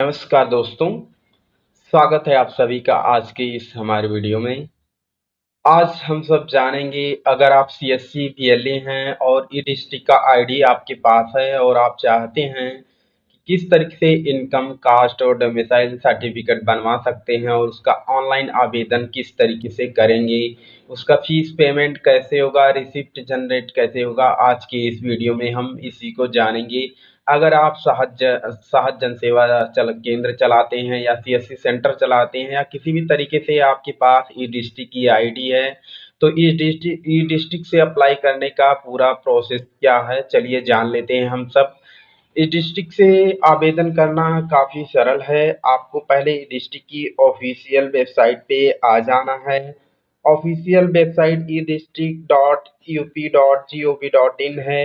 नमस्कार दोस्तों, स्वागत है आप सभी का आज के इस हमारे वीडियो में। आज हम सब जानेंगे अगर आप सीएससी बीएलए हैं और ई डिस्ट्रिक्ट का आईडी आपके पास है और आप चाहते हैं कि किस तरीके से इनकम कास्ट और डोमिसाइल सर्टिफिकेट बनवा सकते हैं और उसका ऑनलाइन आवेदन किस तरीके से करेंगे, उसका फीस पेमेंट कैसे होगा, रिसिप्ट जनरेट कैसे होगा, आज के इस वीडियो में हम इसी को जानेंगे। अगर आप सहज जन सेवा केंद्र चलाते हैं या सीएससी सेंटर चलाते हैं या किसी भी तरीके से आपके पास ई डिस्ट्रिक्ट की आईडी है, तो ई डिस्ट्रिक्ट से अप्लाई करने का पूरा प्रोसेस क्या है, चलिए जान लेते हैं हम सब। ई डिस्ट्रिक्ट से आवेदन करना काफ़ी सरल है। आपको पहले ई डिस्ट्रिक्ट की ऑफिशियल वेबसाइट पे आ जाना है। Official website E district dot UP dot G O V dot in है,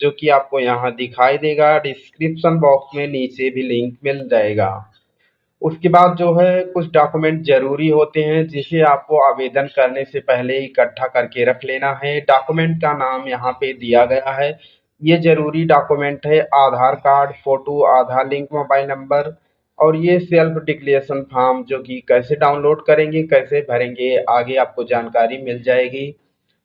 जो कि आपको यहाँ दिखाई देगा। डिस्क्रिप्शन बॉक्स में नीचे भी लिंक मिल जाएगा। उसके बाद जो है कुछ डॉक्यूमेंट ज़रूरी होते हैं जिसे आपको आवेदन करने से पहले इकट्ठा करके रख लेना है। डॉक्यूमेंट का नाम यहाँ पे दिया गया है। ये ज़रूरी डॉक्यूमेंट है आधार कार्ड, फ़ोटो, आधार लिंक, मोबाइल नंबर और ये सेल्फ डिक्लेरेशन फॉर्म, जो कि कैसे डाउनलोड करेंगे, कैसे भरेंगे, आगे आपको जानकारी मिल जाएगी।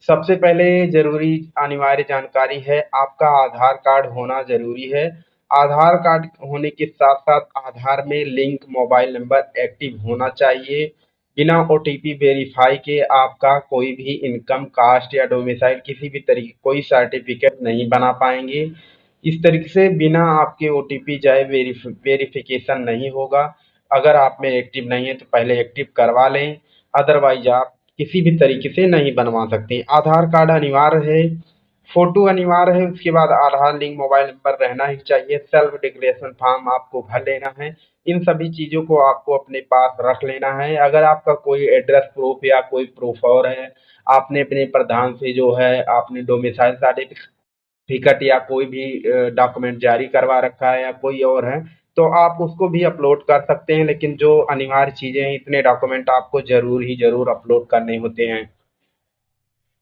सबसे पहले ज़रूरी अनिवार्य जानकारी है, आपका आधार कार्ड होना ज़रूरी है। आधार कार्ड होने के साथ-साथ आधार में लिंक मोबाइल नंबर एक्टिव होना चाहिए। बिना ओटीपी वेरीफाई के आपका कोई भी इनकम, कास्ट या डोमिसाइल किसी भी तरीके कोई सर्टिफिकेट नहीं बना पाएँगे। इस तरीके से बिना आपके ओटीपी जाए वेरिफिकेशन नहीं होगा। अगर आप में एक्टिव नहीं है तो पहले एक्टिव करवा लें, अदरवाइज़ आप किसी भी तरीके से नहीं बनवा सकते। आधार कार्ड अनिवार्य है, फ़ोटो अनिवार्य है, उसके बाद आधार लिंक मोबाइल नंबर रहना ही चाहिए, सेल्फ डिक्लेरेशन फॉर्म आपको भर लेना है। इन सभी चीज़ों को आपको अपने पास रख लेना है। अगर आपका कोई एड्रेस प्रूफ़ या कोई प्रूफ़ और है, आपने अपने प्रधान से जो है आपने डोमिसाइल सर्टिफिकेट या कोई भी डॉक्यूमेंट जारी करवा रखा है या कोई और है, तो आप उसको भी अपलोड कर सकते हैं। लेकिन जो अनिवार्य चीज़ें हैं, इतने डॉक्यूमेंट आपको ज़रूर ही ज़रूर अपलोड करने होते हैं।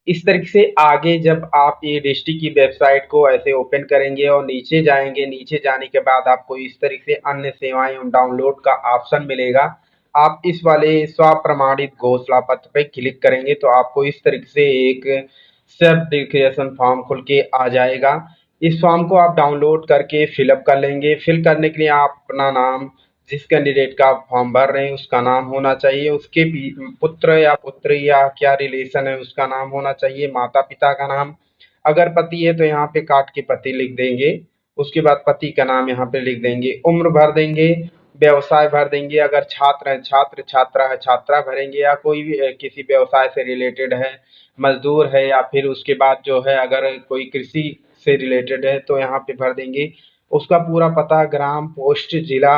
इस तरीके से आगे जब आप ये डिस्ट्रिक्ट की वेबसाइट को ऐसे ओपन करेंगे और नीचे जाएँगे, नीचे जाने के बाद आपको इस तरीके से अन्य सेवाएँ एवं डाउनलोड का ऑप्शन मिलेगा। आप इस वाले स्वप्रमाणित घोषणा पत्र पे क्लिक करेंगे तो आपको इस तरीके से एक सेल्फ डिक्लेरेशन फॉर्म खुल के आ जाएगा। इस फॉर्म को आप डाउनलोड करके फिलअप कर लेंगे। फिल करने के लिए आप अपना नाम, जिस कैंडिडेट का आप फॉर्म भर रहे हैं उसका नाम होना चाहिए, उसके पुत्र या पुत्री या क्या रिलेशन है उसका नाम होना चाहिए, माता पिता का नाम, अगर पति है तो यहाँ पे काट के पति लिख देंगे, उसके बाद पति का नाम यहाँ पे लिख देंगे, उम्र भर देंगे, व्यवसाय भर देंगे, अगर छात्र है छात्र, छात्रा है छात्रा भरेंगे, या कोई भी किसी व्यवसाय से रिलेटेड है, मजदूर है, या फिर उसके बाद जो है अगर कोई कृषि से रिलेटेड है तो यहाँ पे भर देंगे। उसका पूरा पता, ग्राम, पोस्ट, जिला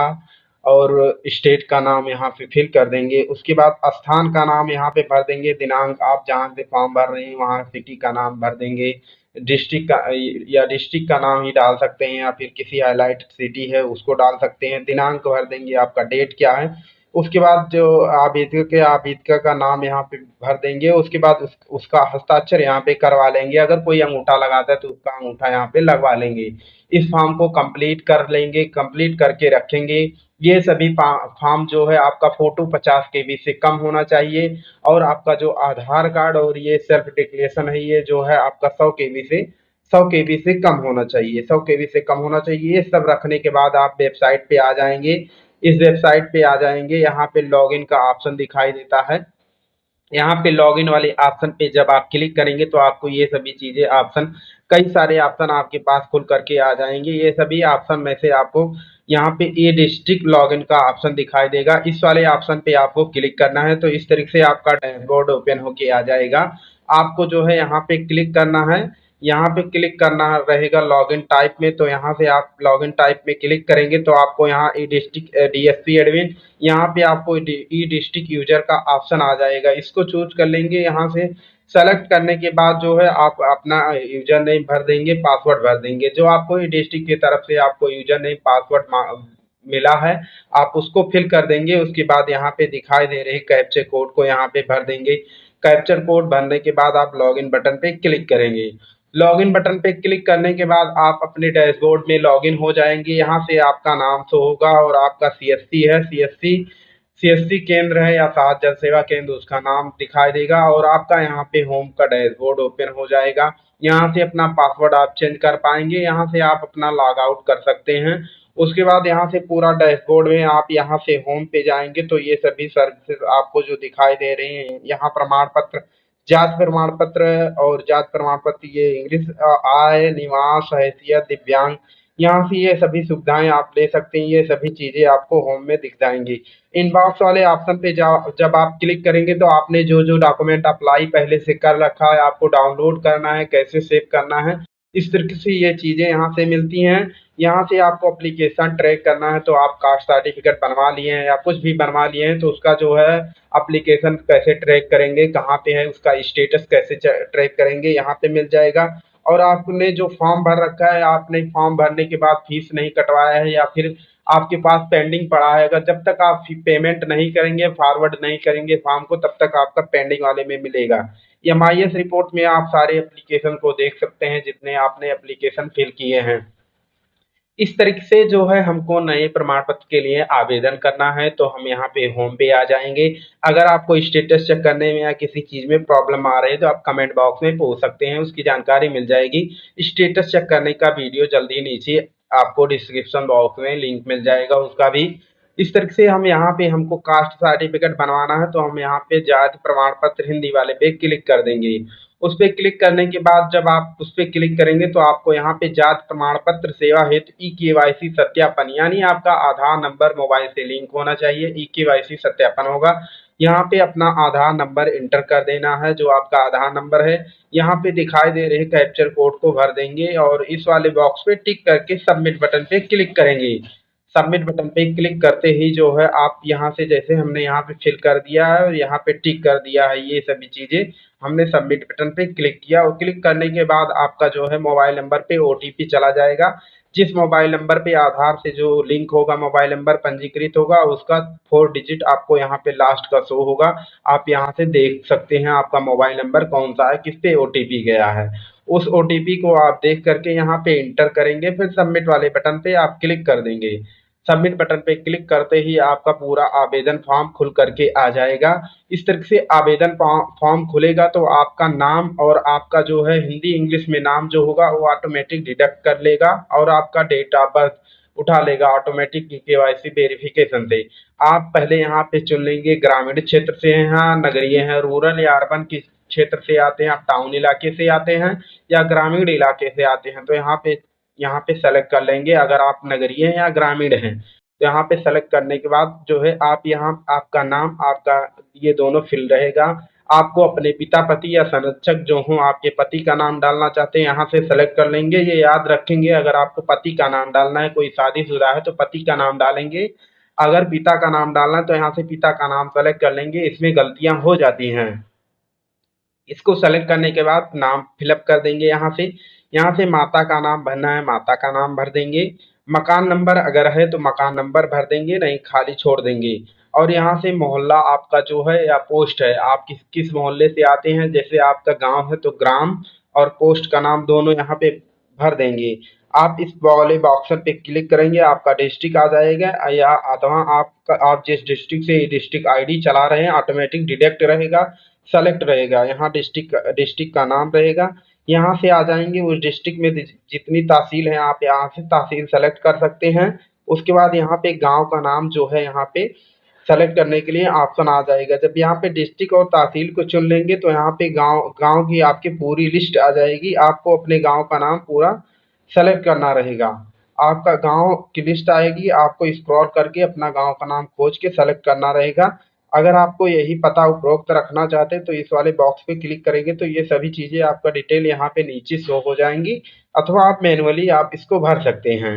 और स्टेट का नाम यहाँ पे फिल कर देंगे। उसके बाद स्थान का नाम यहाँ पे भर देंगे, दिनांक आप जहाँ से फॉर्म भर रहे हैं वहाँ सिटी का नाम भर देंगे, डिस्ट्रिक्ट का या डिस्ट्रिक्ट का नाम ही डाल सकते हैं या फिर किसी हाईलाइट सिटी है उसको डाल सकते हैं, दिनांक भर देंगे, आपका डेट क्या है। उसके बाद जो आवेदक है, आवेदिका का नाम यहाँ पे भर देंगे। उसके बाद उसका हस्ताक्षर यहाँ पे करवा लेंगे। अगर कोई अंगूठा लगाता है तो उसका अंगूठा यहाँ पे लगवा लेंगे। इस फॉर्म को कंप्लीट कर लेंगे, कंप्लीट करके रखेंगे। ये सभी फॉर्म जो है आपका फ़ोटो 50 केबी से कम होना चाहिए और आपका जो आधार कार्ड और ये सेल्फ डिक्लेरेशन है ये जो है आपका 100 केबी से कम होना चाहिए, 100 केबी से कम होना चाहिए। ये सब रखने के बाद आप वेबसाइट पे आ जाएँगे। इस वेबसाइट पे आ जाएँगे, यहाँ पे लॉगिन का ऑप्शन दिखाई देता है। यहाँ पे लॉगिन वाले ऑप्शन पे जब आप क्लिक करेंगे तो आपको ये सभी चीज़ें ऑप्शन, कई सारे ऑप्शन आपके पास खुल करके आ जाएँगे। ये सभी ऑप्शन में से आपको यहाँ पे ये डिस्ट्रिक्ट लॉगिन का ऑप्शन दिखाई देगा। इस वाले ऑप्शन पे आपको क्लिक करना है तो इस तरीके से आपका डैशबोर्ड ओपन होके आ जाएगा। आपको जो है यहाँ पे क्लिक करना है, यहाँ पे क्लिक करना रहेगा लॉगिन टाइप में, तो यहाँ से आप लॉगिन टाइप में क्लिक करेंगे तो आपको यहाँ ई डिस्ट्रिक्ट डीएसपी एडमिन, यहाँ पे आपको ई डिस्ट्रिक्ट यूजर का ऑप्शन आ जाएगा। इसको चूज कर लेंगे। यहाँ से सेलेक्ट करने के बाद जो है आप अपना यूजर नेम भर देंगे, पासवर्ड भर देंगे। जो आपको ई डिस्ट्रिक्ट की तरफ से आपको यूजर नेम पासवर्ड मिला है, आप उसको फिल कर देंगे। उसके बाद यहाँ पे दिखाई दे रहे कैप्चा कोड को यहाँ पे भर देंगे। कैप्चर कोड भरने के बाद आप लॉगिन बटन पे क्लिक करेंगे। लॉगिन बटन पे क्लिक करने के बाद आप अपने डैशबोर्ड में लॉगिन हो जाएंगे। यहाँ से आपका नाम शो होगा और आपका सीएससी है, सीएससी केंद्र है या सात जन सेवा केंद्र, उसका नाम दिखाई देगा और आपका यहाँ पे होम का डैशबोर्ड ओपन हो जाएगा। यहाँ से अपना पासवर्ड आप चेंज कर पाएंगे, यहाँ से आप अपना लॉग आउट कर सकते हैं। उसके बाद यहाँ से पूरा डैशबोर्ड में आप यहाँ से होम पे जाएंगे तो ये सभी सर्विसेज आपको जो दिखाई दे रहे हैं, यहाँ प्रमाण पत्र, जात प्रमाण पत्र और जात प्रमाण पत्र, ये इंग्लिश, आय, निवास, हैसियत, दिव्यांग, यहाँ से ये सभी सुविधाएं आप ले सकते हैं। ये सभी चीजें आपको होम में दिख जाएंगी। इनबॉक्स वाले ऑप्शन पे जब आप क्लिक करेंगे तो आपने जो जो डॉक्यूमेंट अप्लाई पहले से कर रखा है, आपको डाउनलोड करना है, कैसे सेव करना है, इस तरीके से ये चीजें यहाँ से मिलती हैं। यहाँ से आपको एप्लीकेशन ट्रैक करना है तो आप कास्ट सर्टिफिकेट बनवा लिए हैं या कुछ भी बनवा लिए हैं तो उसका जो है एप्लीकेशन कैसे ट्रैक करेंगे, कहाँ पे है, उसका स्टेटस कैसे ट्रैक करेंगे, यहाँ पे मिल जाएगा। और आपने जो फॉर्म भर रखा है, आपने फॉर्म भरने के बाद फीस नहीं कटवाया है या फिर आपके पास पेंडिंग पड़ा है, अगर जब तक आप पेमेंट नहीं करेंगे, फॉरवर्ड नहीं करेंगे फॉर्म को, तब तक आपका पेंडिंग वाले में मिलेगा। एमआईएस रिपोर्ट में आप सारे एप्लीकेशन को देख सकते हैं जितने आपने एप्लीकेशन फिल किए हैं। इस तरीके से जो है हमको नए प्रमाण पत्र के लिए आवेदन करना है तो हम यहाँ पे होम पे आ जाएंगे। अगर आपको स्टेटस चेक करने में या किसी चीज़ में प्रॉब्लम आ रही है तो आप कमेंट बॉक्स में पूछ सकते हैं, उसकी जानकारी मिल जाएगी। स्टेटस चेक करने का वीडियो जल्दी नीचे आपको डिस्क्रिप्शन बॉक्स में लिंक मिल जाएगा उसका भी। इस तरीके से हम यहाँ पे, हमको कास्ट सर्टिफिकेट बनवाना है तो हम यहाँ पे जाति प्रमाण पत्र हिंदी वाले पे क्लिक कर देंगे। उस पे क्लिक करने के बाद जब आप उस पे क्लिक करेंगे तो आपको यहाँ पे जाति प्रमाण पत्र सेवा हेतु ई-केवाईसी सत्यापन, यानी आपका आधार नंबर मोबाइल से लिंक होना चाहिए, ई-केवाईसी सत्यापन होगा। यहाँ पे अपना आधार नंबर इंटर कर देना है, जो आपका आधार नंबर है। यहाँ पे दिखाई दे रहे कैप्चर कोड को भर देंगे और इस वाले बॉक्स पे टिक करके सबमिट बटन पे क्लिक करेंगे। सबमिट बटन पे क्लिक करते ही जो है आप यहाँ से, जैसे हमने यहाँ पे फिल कर दिया है और यहाँ पे टिक कर दिया है, ये सभी चीजें हमने सबमिट बटन पे क्लिक किया और क्लिक करने के बाद आपका जो है मोबाइल नंबर पे ओटीपी चला जाएगा। जिस मोबाइल नंबर पे आधार से जो लिंक होगा, मोबाइल नंबर पंजीकृत होगा, उसका 4 डिजिट आपको यहाँ पे लास्ट का शो होगा। आप यहाँ से देख सकते हैं आपका मोबाइल नंबर कौन सा है, किस पे ओटीपी गया है। उस ओटीपी को आप देख करके यहाँ पे इंटर करेंगे, फिर सबमिट वाले बटन पे आप क्लिक कर देंगे। सबमिट बटन पे क्लिक करते ही आपका पूरा आवेदन फॉर्म खुल करके आ जाएगा। इस तरह से आवेदन फॉर्म खुलेगा तो आपका नाम और आपका जो है हिंदी इंग्लिश में नाम जो होगा वो ऑटोमेटिक डिडक्ट कर लेगा और आपका डेट ऑफ बर्थ उठा लेगा ऑटोमेटिक केवाईसी वेरिफिकेशन से। आप पहले यहाँ पे चुन लेंगे ग्रामीण क्षेत्र से हैं, हाँ, नगरीय हैं, रूरल या अर्बन किस क्षेत्र से आते हैं, आप टाउन इलाके से आते हैं या ग्रामीण इलाके से आते हैं, तो यहाँ पे सेलेक्ट कर लेंगे अगर आप नगरीय हैं या ग्रामीण हैं। तो यहाँ पे सेलेक्ट करने के बाद जो है आप यहाँ आपका नाम, आपका ये दोनों फिल रहेगा। आपको अपने पिता, पति या संरक्षक जो हों, आपके पति का नाम डालना चाहते हैं, यहाँ से सेलेक्ट कर लेंगे। ये याद रखेंगे, अगर आपको पति का नाम डालना है, कोई शादीशुदा है तो पति का नाम डालेंगे। अगर पिता का नाम डालना है तो यहाँ से पिता का नाम सेलेक्ट कर लेंगे, इसमें गलतियां हो जाती हैं। इसको सेलेक्ट करने के बाद नाम फिलअप कर देंगे। यहाँ से माता का नाम भरना है, माता का नाम भर देंगे। मकान नंबर अगर है तो मकान नंबर भर देंगे, नहीं खाली छोड़ देंगे। और यहाँ से मोहल्ला आपका जो है या पोस्ट है, आप किस किस मोहल्ले से आते हैं, जैसे आपका गांव है तो ग्राम और पोस्ट का नाम दोनों यहाँ पे भर देंगे। आप इस वाले ऑप्शन पे क्लिक करेंगे, आपका डिस्ट्रिक्ट आ जाएगा या अथवा आप जिस डिस्ट्रिक्ट से डिस्ट्रिक्ट आईडी चला रहे हैं ऑटोमेटिक डिडक्ट रहेगा, सेलेक्ट रहेगा। यहाँ डिस्ट्रिक्ट का नाम रहेगा। यहाँ से आ जाएंगे, उस डिस्ट्रिक्ट में जितनी तहसील है आप यहाँ से तहसील सेलेक्ट कर सकते हैं। उसके बाद यहाँ पे गांव का नाम जो है यहाँ पे सेलेक्ट करने के लिए ऑप्शन आ जाएगा। जब यहाँ पे डिस्ट्रिक्ट और तहसील को चुन लेंगे तो यहाँ पे गांव गांव की आपकी पूरी लिस्ट आ जाएगी। आपको अपने गांव का नाम पूरा सेलेक्ट करना रहेगा। आपका गांव की लिस्ट आएगी, आपको स्क्रॉल करके अपना गांव का नाम खोज के सेलेक्ट करना रहेगा। अगर आपको यही पता उपरोक्त रखना चाहते हैं तो इस वाले बॉक्स पे क्लिक करेंगे तो ये सभी चीजें आपका डिटेल यहाँ पे नीचे शो हो जाएंगी, अथवा आप मैनुअली आप इसको भर सकते हैं।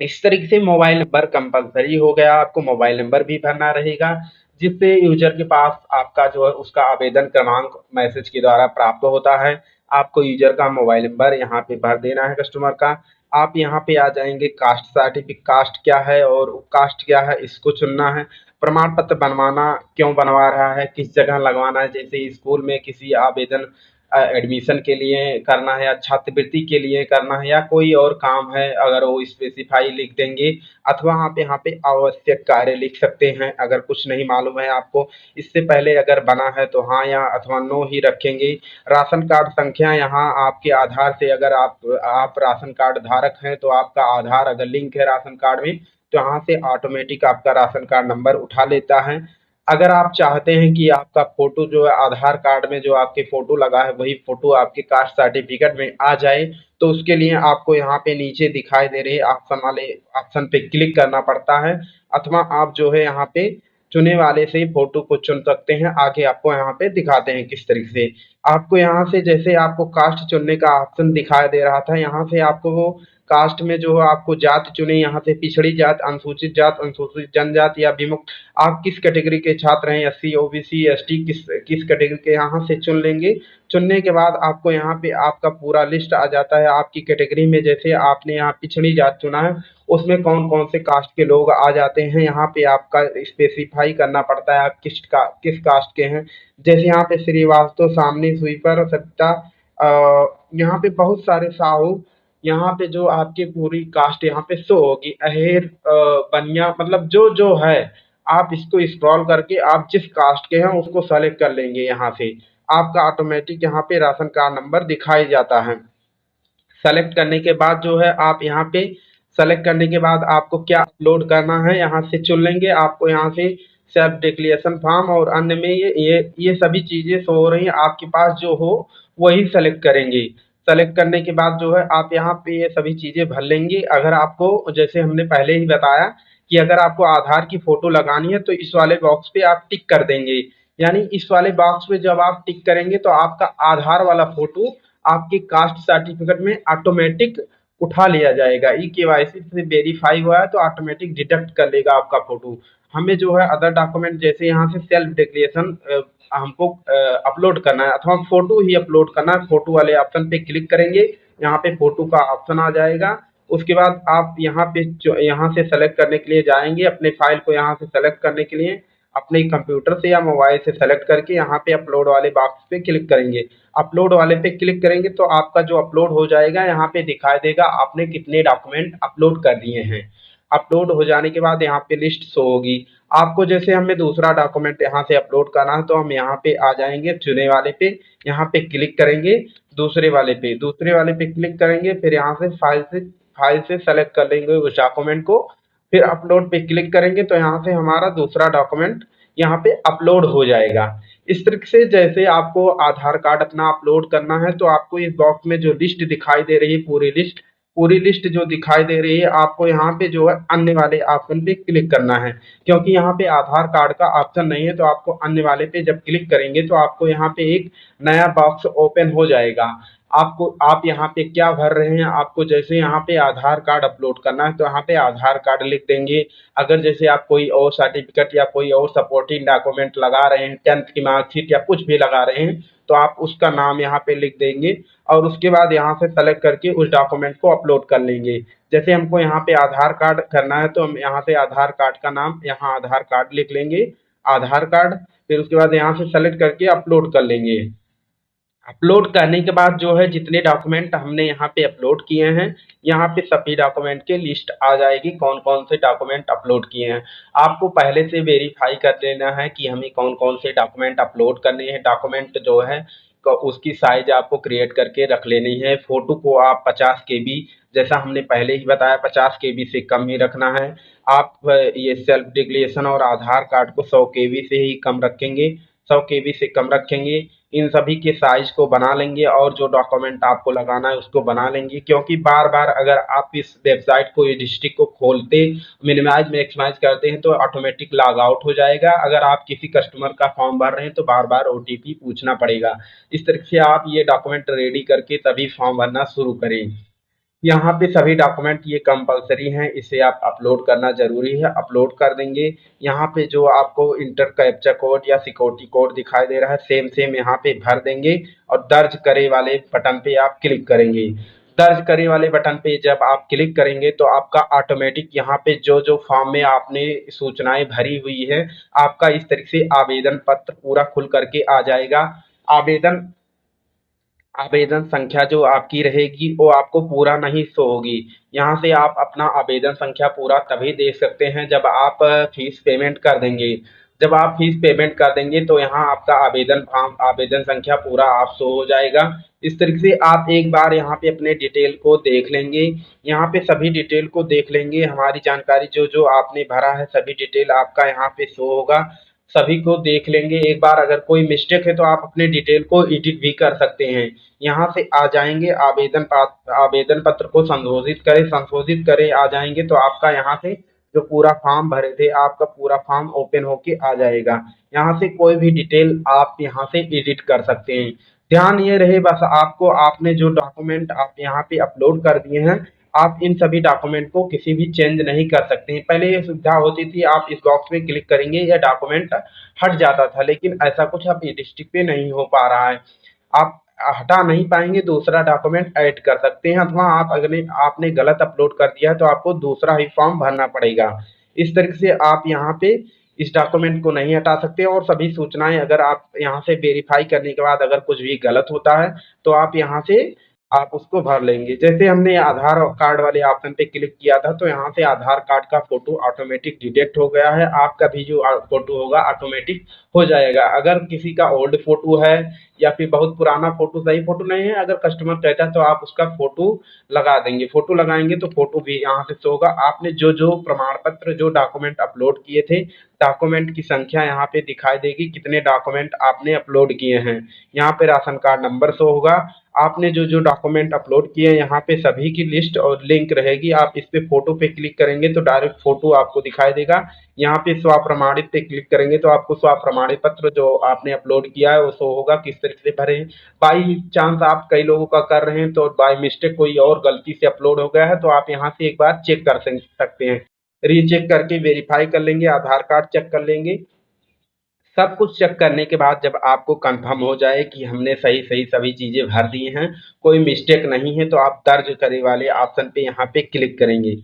इस तरीके से मोबाइल नंबर कंपलसरी हो गया, आपको मोबाइल नंबर भी भरना रहेगा जिससे यूजर के पास आपका जो है उसका आवेदन क्रमांक मैसेज के द्वारा प्राप्त होता है। आपको यूजर का मोबाइल नंबर यहाँ पे भर देना है कस्टमर का। आप यहाँ पे आ जाएंगे, कास्ट सर्टिफिकेट, कास्ट क्या है और कास्ट क्या है इसको चुनना है। प्रमाण पत्र बनवाना, क्यों बनवा रहा है, किस जगह लगवाना है, जैसे स्कूल में किसी आवेदन एडमिशन के लिए करना है या छात्रवृत्ति के लिए करना है या कोई और काम है, अगर वो स्पेसिफाई लिख देंगे, अथवा आप यहाँ पे आवश्यक कार्य लिख सकते हैं अगर कुछ नहीं मालूम है आपको। इससे पहले अगर बना है तो हाँ या अथवा नो ही रखेंगे। राशन कार्ड संख्या यहाँ आपके आधार से, अगर आप राशन कार्ड धारक हैं तो आपका आधार अगर लिंक है राशन कार्ड में तो यहाँ से ऑटोमेटिक आपका राशन कार्ड नंबर उठा लेता है। अगर आप चाहते हैं कि आपका फोटो जो है आधार कार्ड में जो आपके फोटो लगा है वही फोटो आपके कास्ट सर्टिफिकेट में आ जाए, तो उसके लिए आपको यहाँ पे नीचे दिखाई दे रहे ऑप्शन वाले ऑप्शन पे क्लिक करना पड़ता है, अथवा आप जो है यहाँ पे चुने वाले से फोटो को चुन सकते हैं। आगे आपको यहाँ पे दिखाते हैं किस तरीके से। आपको यहाँ से जैसे आपको कास्ट चुनने का ऑप्शन दिखाई दे रहा था, यहाँ से आपको वो कास्ट में जो आपको जात चुने, यहाँ से पिछड़ी जात, अनुसूचित जनजाति या विमुक्त, आप किस कैटेगरी के छात्र हैं, एससी, ओबीसी, एसटी, किस कैटेगरी के, यहाँ से चुन लेंगे। चुनने के बाद आपको यहाँ पे आपका पूरा लिस्ट आ जाता है आपकी कैटेगरी में। जैसे आपने यहाँ पिछड़ी जात चुना है उसमें कौन कौन से कास्ट के लोग आ जाते हैं, यहाँ पे आपका स्पेसिफाई करना पड़ता है आप किस कास्ट के हैं। जैसे यहाँ पे श्रीवास्तव, सामने, स्वीपर, सत्ता, यहाँ पे बहुत सारे साहू, यहाँ पे जो आपकी पूरी कास्ट यहाँ पे शो होगी, अहेर, बनिया, मतलब जो जो है आप इसको स्क्रॉल करके आप जिस कास्ट के हैं उसको सेलेक्ट कर लेंगे। यहाँ से आपका ऑटोमेटिक यहाँ पे राशन कार्ड नंबर दिखाई जाता है। सेलेक्ट करने के बाद जो है आप यहाँ पे सेलेक्ट करने के बाद आपको क्या अपलोड करना है यहाँ से चुन लेंगे। आपको यहाँ से सेल्फ डिक्लेरेशन फॉर्म और अन्य में ये सभी चीजें शो हो रही हैं, आपके पास जो हो वही सेलेक्ट करेंगे। सेलेक्ट करने के बाद जो है आप यहाँ पे ये सभी चीजें भर लेंगे। अगर आपको, जैसे हमने पहले ही बताया कि अगर आपको आधार की फोटो लगानी है तो इस वाले बॉक्स पे आप टिक कर देंगे। यानी इस वाले बॉक्स पे जब आप टिक करेंगे तो आपका आधार वाला फोटो आपके कास्ट सर्टिफिकेट में ऑटोमेटिक उठा लिया जाएगा। ई केवाईसी से वेरीफाई हुआ है तो ऑटोमेटिक डिडक्ट कर लेगा आपका फोटो। हमें जो है अदर डॉक्यूमेंट जैसे यहाँ से सेल्फ डिक्लेरेशन हमको अपलोड करना है अथवा फोटो ही अपलोड करना है, फोटो वाले ऑप्शन पे क्लिक करेंगे, यहाँ पे फोटो का ऑप्शन आ जाएगा। उसके बाद आप यहाँ पे यहाँ से सेलेक्ट करने के लिए जाएंगे, अपने फाइल को यहाँ से सेलेक्ट करने के लिए अपने कंप्यूटर से या मोबाइल से सेलेक्ट करके यहाँ पे अपलोड वाले बॉक्स पे क्लिक करेंगे। अपलोड वाले पे क्लिक करेंगे तो आपका जो अपलोड हो जाएगा, यहाँ पे दिखाई देगा आपने कितने डॉक्यूमेंट अपलोड कर दिए हैं। अपलोड हो जाने के बाद यहाँ पे लिस्ट शो होगी। आपको जैसे हमें दूसरा डॉक्यूमेंट यहाँ से अपलोड करना है तो हम यहाँ पे आ जाएंगे, चुने वाले पे यहाँ पे क्लिक करेंगे, दूसरे वाले पे क्लिक करेंगे, फिर यहाँ से फाइल से सेलेक्ट कर लेंगे उस डॉक्यूमेंट को, फिर अपलोड पे क्लिक करेंगे तो यहाँ से हमारा दूसरा डॉक्यूमेंट यहाँ पे अपलोड हो जाएगा। इस तरीके से जैसे आपको आधार कार्ड अपना अपलोड करना है तो आपको इस बॉक्स में जो लिस्ट दिखाई दे रही है, पूरी लिस्ट जो दिखाई दे रही है, आपको यहाँ पे जो है अन्य वाले ऑप्शन पे क्लिक करना है। क्योंकि यहाँ पे आधार कार्ड का ऑप्शन नहीं है तो आपको अन्य वाले पे जब क्लिक करेंगे तो आपको यहाँ पे एक नया बॉक्स ओपन हो जाएगा। आप यहाँ पे क्या भर रहे हैं, आपको जैसे यहाँ पे आधार कार्ड अपलोड करना है तो यहाँ पे आधार कार्ड लिख देंगे। अगर जैसे आप कोई और सर्टिफिकेट या कोई और सपोर्टिंग डॉक्यूमेंट लगा रहे हैं, 10th की मार्कशीट या कुछ भी लगा रहे हैं, तो आप उसका नाम यहाँ पे लिख देंगे और उसके बाद यहाँ से सेलेक्ट करके उस डॉक्यूमेंट को अपलोड कर लेंगे। जैसे हमको यहाँ पे आधार कार्ड करना है तो हम यहाँ से आधार कार्ड का नाम, यहाँ आधार कार्ड लिख लेंगे, आधार कार्ड, फिर उसके बाद यहाँ से सेलेक्ट करके अपलोड कर लेंगे। अपलोड करने के बाद जो है जितने डॉक्यूमेंट हमने यहाँ पे अपलोड किए हैं, यहाँ पे सभी डॉक्यूमेंट की लिस्ट आ जाएगी, कौन कौन से डॉक्यूमेंट अपलोड किए हैं। आपको पहले से वेरीफाई कर लेना है कि हमें कौन कौन से डॉक्यूमेंट अपलोड करने हैं। डॉक्यूमेंट जो है उसकी साइज आपको क्रिएट करके रख लेनी है। फोटो को आप 50 KB, जैसा हमने पहले ही बताया 50 KB से कम ही रखना है। आप ये सेल्फ डिक्लेरेशन और आधार कार्ड को 100 KB से ही कम रखेंगे, 100 KB से कम रखेंगे। इन सभी के साइज को बना लेंगे और जो डॉक्यूमेंट आपको लगाना है उसको बना लेंगे। क्योंकि बार बार अगर आप इस वेबसाइट को, इस डिस्ट्रिक्ट को खोलते, मिनिमाइज मैक्सिमाइज करते हैं तो ऑटोमेटिक लॉग आउट हो जाएगा। अगर आप किसी कस्टमर का फॉर्म भर रहे हैं तो बार बार OTP पूछना पड़ेगा। इस तरह से आप ये डॉक्यूमेंट रेडी करके तभी फॉर्म भरना शुरू करें। यहाँ पे सभी डॉक्यूमेंट ये कंपलसरी हैं, इसे आप अपलोड करना जरूरी है, अपलोड कर देंगे। यहाँ पे जो आपको इंटर कैप्चा कोड या सिक्योरिटी कोड दिखाई दे रहा है, सेम सेम यहाँ पे भर देंगे और दर्ज करे वाले बटन पे आप क्लिक करेंगे। दर्ज करे वाले बटन पे जब आप क्लिक करेंगे तो आपका ऑटोमेटिक यहाँ पे जो जो फॉर्म में आपने सूचनाएं भरी हुई है, आपका इस तरीके से आवेदन पत्र पूरा खुल करके आ जाएगा। आवेदन आवेदन संख्या जो आपकी रहेगी वो आपको पूरा नहीं शो होगी। यहाँ से आप अपना आवेदन संख्या पूरा तभी देख सकते हैं जब आप फीस पेमेंट कर देंगे। जब आप फीस पेमेंट कर देंगे तो यहाँ आपका आवेदन फॉर्म आवेदन संख्या पूरा आप शो हो जाएगा। इस तरीके से आप एक बार यहाँ पे अपने डिटेल को देख लेंगे। यहाँ पे सभी डिटेल को देख लेंगे, हमारी जानकारी जो जो आपने भरा है सभी डिटेल आपका यहाँ पे शो होगा। सभी को देख लेंगे एक बार, अगर कोई मिस्टेक है तो आप अपने डिटेल को एडिट भी कर सकते हैं। यहाँ से आ जाएंगे आवेदन पत्र को संशोधित करें आ जाएंगे तो आपका यहाँ से जो पूरा फॉर्म भरे थे आपका पूरा फॉर्म ओपन होके आ जाएगा। यहाँ से कोई भी डिटेल आप यहाँ से एडिट कर सकते हैं। ध्यान ये रहे बस आपको, आपने जो डॉक्यूमेंट आप यहाँ पे अपलोड कर दिए हैं आप इन सभी डॉक्यूमेंट को किसी भी चेंज नहीं कर सकते हैं। पहले ये सुविधा होती थी आप इस बॉक्स में क्लिक करेंगे या डॉक्यूमेंट हट जाता था, लेकिन ऐसा कुछ अब डिस्ट्रिक्ट पे नहीं हो पा रहा है। आप हटा नहीं पाएंगे, दूसरा डॉक्यूमेंट ऐड कर सकते हैं, अथवा आप अगले आपने गलत अपलोड कर दिया है तो आपको दूसरा ही फॉर्म भरना पड़ेगा। इस तरीके से आप यहाँ पे इस डॉक्यूमेंट को नहीं हटा सकते। और सभी सूचनाएं अगर आप यहाँ से वेरीफाई करने के बाद अगर कुछ भी गलत होता है तो आप यहाँ से आप उसको भर लेंगे। जैसे हमने आधार कार्ड वाले ऑप्शन पे क्लिक किया था तो यहाँ से आधार कार्ड का फोटो ऑटोमेटिक डिटेक्ट हो गया है, आपका भी जो फोटो होगा ऑटोमेटिक हो जाएगा। अगर किसी का ओल्ड फोटो है या फिर बहुत पुराना फोटो, सही फोटो नहीं है, अगर कस्टमर कहता है तो आप उसका फोटो लगा देंगे। फोटो लगाएंगे तो फोटो भी यहाँ से शो होगा। आपने जो जो प्रमाण पत्र जो डॉक्यूमेंट अपलोड किए थे, डॉक्यूमेंट की संख्या यहाँ पे दिखाई देगी, कितने डॉक्यूमेंट आपने अपलोड किए हैं। यहाँ पे राशन कार्ड नंबर शो होगा। आपने जो जो डॉक्यूमेंट अपलोड किए हैं यहाँ पे सभी की लिस्ट और लिंक रहेगी। आप इस पे फोटो पे क्लिक करेंगे तो डायरेक्ट फोटो आपको दिखाई देगा। यहाँ पे स्वप्रमाणित पे क्लिक करेंगे तो आपको स्वप्रमाणित पत्र जो आपने अपलोड किया है वो शो होगा, किस तरीके से भरे। बाई चांस आप कई लोगों का कर रहे हैं तो बाई मिस्टेक कोई और गलती से अपलोड हो गया है तो आप यहाँ से एक बार चेक कर सकते हैं, रीचेक करके वेरीफाई कर लेंगे, आधार कार्ड चेक कर लेंगे। सब कुछ चेक करने के बाद जब आपको कंफर्म हो जाए कि हमने सही सही सभी चीज़ें भर दी हैं, कोई मिस्टेक नहीं है, तो आप दर्ज करे वाले ऑप्शन पे यहाँ पे क्लिक करेंगे।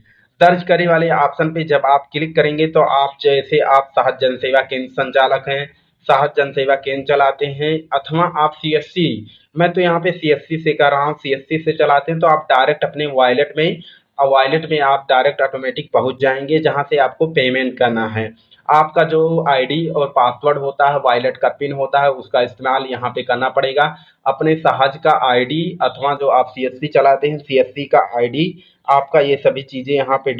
दर्ज करे वाले ऑप्शन पे जब आप क्लिक करेंगे तो आप जैसे आप सहज जन सेवा केंद्र संचालक हैं, सहज जन सेवा केंद्र चलाते हैं, अथवा आप सीएससी, मैं तो यहाँ पे सीएससी से कर रहा हूँ, सीएससी से चलाते हैं तो आप डायरेक्ट अपने वॉलेट में आप डायरेक्ट ऑटोमेटिक पहुँच जाएंगे जहाँ से आपको पेमेंट करना है। आपका जो आईडी और पासवर्ड होता है, वॉलेट का पिन होता है, उसका इस्तेमाल यहाँ पे करना पड़ेगा। अपने सहज का आईडी अथवा जो आप सीएससी चलाते हैं सीएससी का आईडी, आपका ये सभी चीज़ें यहाँ पे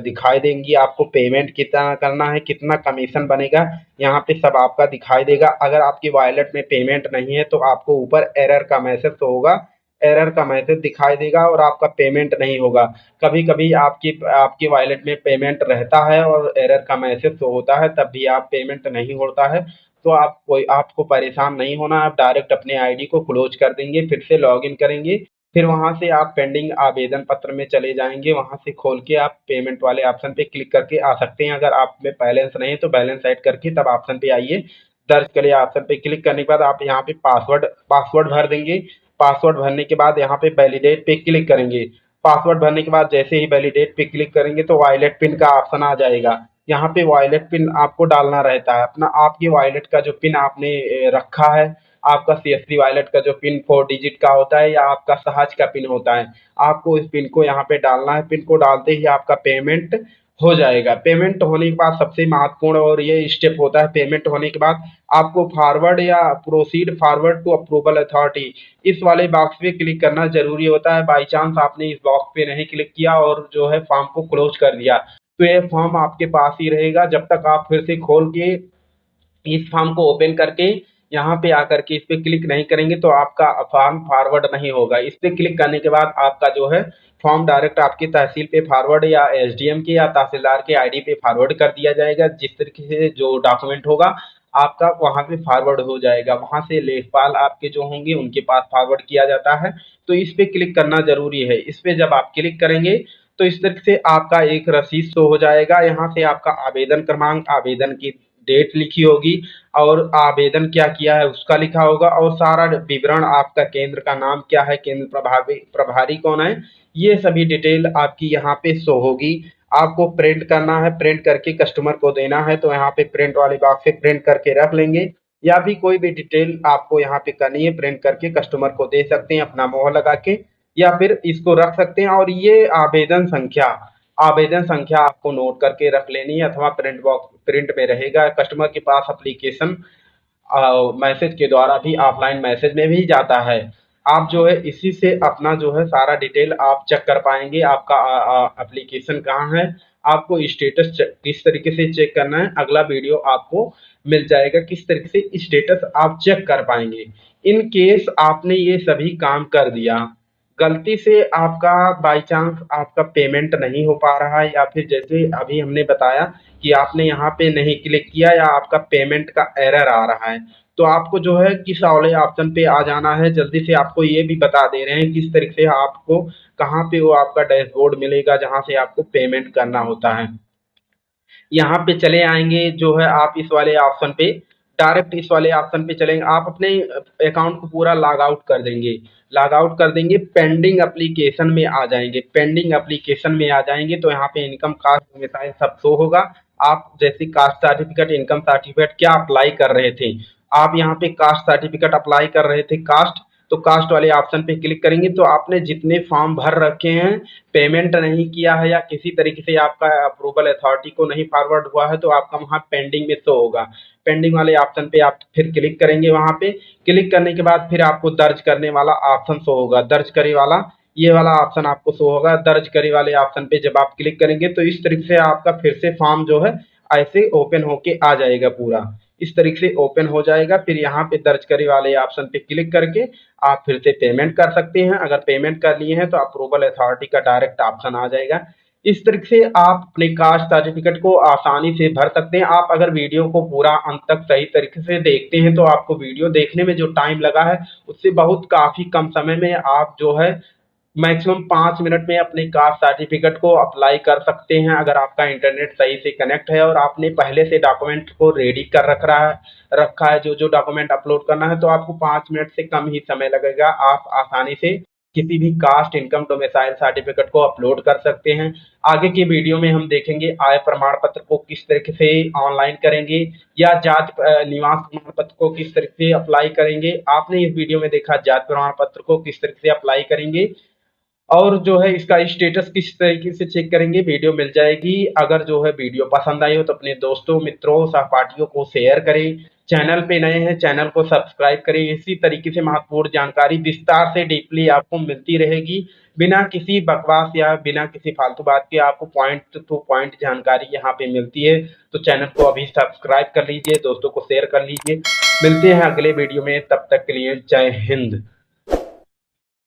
दिखाई देंगी। आपको पेमेंट कितना करना है, कितना कमीशन बनेगा, यहाँ पे सब आपका दिखाई देगा। अगर आपकी वॉलेट में पेमेंट नहीं है तो आपको ऊपर एरर का मैसेज तो होगा, एरर का मैसेज दिखाई देगा और आपका पेमेंट नहीं होगा। कभी कभी आपकी आपके वॉलेट में पेमेंट रहता है और एरर का मैसेज तो होता है, तब भी आप पेमेंट नहीं होता है तो आपको परेशान नहीं होना। आप डायरेक्ट अपने आईडी को क्लोज कर देंगे, फिर से लॉगिन करेंगे, फिर वहां से आप पेंडिंग आवेदन पत्र में चले जाएंगे, वहां से खोल के आप पेमेंट वाले ऑप्शन पे क्लिक करके आ सकते हैं। अगर आप में बैलेंस नहीं है तो बैलेंस ऐड करके तब ऑप्शन पे आइए। दर्ज के लिए ऑप्शन पे क्लिक करने के बाद आप यहाँ पे पासवर्ड भर देंगे। पासवर्ड भरने के बाद यहाँ पे वैलिडेट पे क्लिक करेंगे। पासवर्ड भरने के बाद जैसे ही वैलिडेट पे क्लिक करेंगे तो वॉलेट पिन का ऑप्शन आ जाएगा। यहाँ पे वॉलेट पिन आपको डालना रहता है अपना, आपकी वॉलेट का जो पिन आपने रखा है, आपका सीएससी वॉलेट का जो पिन 4 डिजिट का होता है या आपका सहज का पिन होता है, आपको इस पिन को यहाँ पे डालना है। पिन को डालते ही आपका पेमेंट हो जाएगा। पेमेंट होने के बाद सबसे महत्वपूर्ण और ये स्टेप होता है, पेमेंट होने के बाद आपको फॉरवर्ड या proceed forward to approval authority, इस वाले बॉक्स पे क्लिक करना जरूरी होता है। बाई चांस आपने इस बॉक्स पे नहीं क्लिक किया और जो है फॉर्म को क्लोज कर दिया तो ये फॉर्म आपके पास ही रहेगा जब तक आप फिर से खोल के इस फॉर्म को ओपन करके यहाँ पे आकर के इस पे क्लिक नहीं करेंगे तो आपका फॉर्म फॉरवर्ड नहीं होगा। इस पे क्लिक करने के बाद आपका जो है फॉर्म डायरेक्ट आपकी तहसील पे फॉरवर्ड या एसडीएम के या तहसीलदार के आईडी पे फॉरवर्ड कर दिया जाएगा। जिस तरीके से जो डॉक्यूमेंट होगा आपका वहां पे फॉरवर्ड हो जाएगा, वहां से लेखपाल आपके जो होंगे उनके पास फॉरवर्ड किया जाता है। तो इस पे क्लिक करना जरूरी है। इस पे जब आप क्लिक करेंगे तो इस तरीके से आपका एक रसीद शो हो जाएगा। यहाँ से आपका आवेदन क्रमांक, आवेदन की डेट लिखी होगी और आवेदन क्या किया है उसका लिखा होगा और सारा विवरण, आपका केंद्र का नाम क्या है, केंद्र प्रभारी कौन है, ये सभी डिटेल आपकी यहाँ पे शो होगी। आपको प्रिंट करना है, प्रिंट करके कस्टमर को देना है तो यहाँ पे प्रिंट वाले बॉक्स से प्रिंट करके रख लेंगे। या भी कोई भी डिटेल आपको यहाँ पे करनी है, प्रिंट करके कस्टमर को दे सकते हैं अपना मोहर लगा के, या फिर इसको रख सकते हैं। और ये आवेदन संख्या आपको नोट करके रख लेनी है, अथवा प्रिंट में रहेगा कस्टमर के पास एप्लीकेशन मैसेज के द्वारा भी, ऑफलाइन मैसेज में भी जाता है। आप जो है इसी से अपना जो है सारा डिटेल आप चेक कर पाएंगे, आपका एप्लीकेशन कहाँ है, आपको स्टेटस किस तरीके से चेक करना है, अगला वीडियो आपको मिल जाएगा किस तरीके से स्टेटस आप चेक कर पाएंगे। इन केस आपने ये सभी काम कर दिया, गलती से आपका बाई चांस आपका पेमेंट नहीं हो पा रहा है, या फिर जैसे अभी हमने बताया कि आपने यहाँ पे नहीं क्लिक किया या आपका पेमेंट का एरर आ रहा है, तो आपको जो है किस वाले ऑप्शन पे आ जाना है। जल्दी से आपको ये भी बता दे रहे हैं किस तरीके से आपको कहाँ पे वो आपका डैशबोर्ड मिलेगा जहाँ से आपको पेमेंट करना होता है। यहाँ पे चले आएंगे जो है आप इस वाले ऑप्शन पे, डायरेक्ट इस वाले ऑप्शन पे चलेंगे, आप अपने अकाउंट को पूरा लॉग आउट कर देंगे। लॉग आउट कर देंगे, पेंडिंग एप्लीकेशन में आ जाएंगे। पेंडिंग एप्लीकेशन में आ जाएंगे तो यहाँ पे इनकम कास्ट डोमिसाइल सब शो होगा। आप जैसे कास्ट सर्टिफिकेट, इनकम सर्टिफिकेट क्या अप्लाई कर रहे थे, आप यहाँ पे कास्ट सर्टिफिकेट अप्लाई कर रहे थे कास्ट, तो कास्ट वाले ऑप्शन पे क्लिक करेंगे तो आपने जितने फॉर्म भर रखे हैं, पेमेंट नहीं किया है या किसी तरीके से आपका अप्रूवल अथॉरिटी को नहीं फॉरवर्ड हुआ है, तो आपका वहाँ पेंडिंग में शो होगा। पेंडिंग वाले ऑप्शन पे आप फिर क्लिक करेंगे, वहाँ पे क्लिक करने के बाद फिर आपको दर्ज करने वाला ऑप्शन शो होगा, दर्ज करे वाला ये वाला ऑप्शन आपको शो होगा। दर्ज करे वाले ऑप्शन पे जब आप क्लिक करेंगे तो इस तरीके से आपका फिर से फॉर्म जो है ऐसे ओपन होके आ जाएगा, पूरा इस तरीके से ओपन हो जाएगा। फिर यहाँ पे दर्ज करे वाले ऑप्शन पे क्लिक करके आप फिर से पेमेंट कर सकते हैं। अगर पेमेंट कर लिए हैं तो अप्रूवल अथॉरिटी का डायरेक्ट ऑप्शन आ जाएगा। इस तरीके से आप अपने कास्ट सर्टिफिकेट को आसानी से भर सकते हैं। आप अगर वीडियो को पूरा अंत तक सही तरीके से देखते हैं तो आपको वीडियो देखने में जो टाइम लगा है उससे बहुत काफी कम समय में आप जो है मैक्सिमम 5 मिनट में अपने कास्ट सर्टिफिकेट को अप्लाई कर सकते हैं। अगर आपका इंटरनेट सही से कनेक्ट है और आपने पहले से डॉक्यूमेंट को रेडी कर रखा है जो डॉक्यूमेंट अपलोड करना है, तो आपको 5 मिनट से कम ही समय लगेगा। आप आसानी से किसी भी कास्ट, इनकम, डोमिसाइल सर्टिफिकेट को अपलोड कर सकते हैं। आगे की वीडियो में हम देखेंगे आय प्रमाण पत्र को किस तरीके से ऑनलाइन करेंगे, या निवास प्रमाण पत्र को किस तरीके से अप्लाई करेंगे। आपने इस वीडियो में देखा जाति प्रमाण पत्र को किस तरीके से अप्लाई करेंगे, और जो है इसका स्टेटस किस तरीके से चेक करेंगे, वीडियो मिल जाएगी। अगर जो है वीडियो पसंद आई हो तो अपने दोस्तों, मित्रों, सहपाठियों को शेयर करें। चैनल पे नए हैं, चैनल को सब्सक्राइब करें। इसी तरीके से महत्वपूर्ण जानकारी विस्तार से डीपली आपको मिलती रहेगी, बिना किसी बकवास या बिना किसी फालतू बात के आपको पॉइंट टू पॉइंट जानकारी यहाँ पे मिलती है। तो चैनल को अभी सब्सक्राइब कर लीजिए, दोस्तों को शेयर कर लीजिए। मिलते हैं अगले वीडियो में, तब तक के लिए जय हिंद।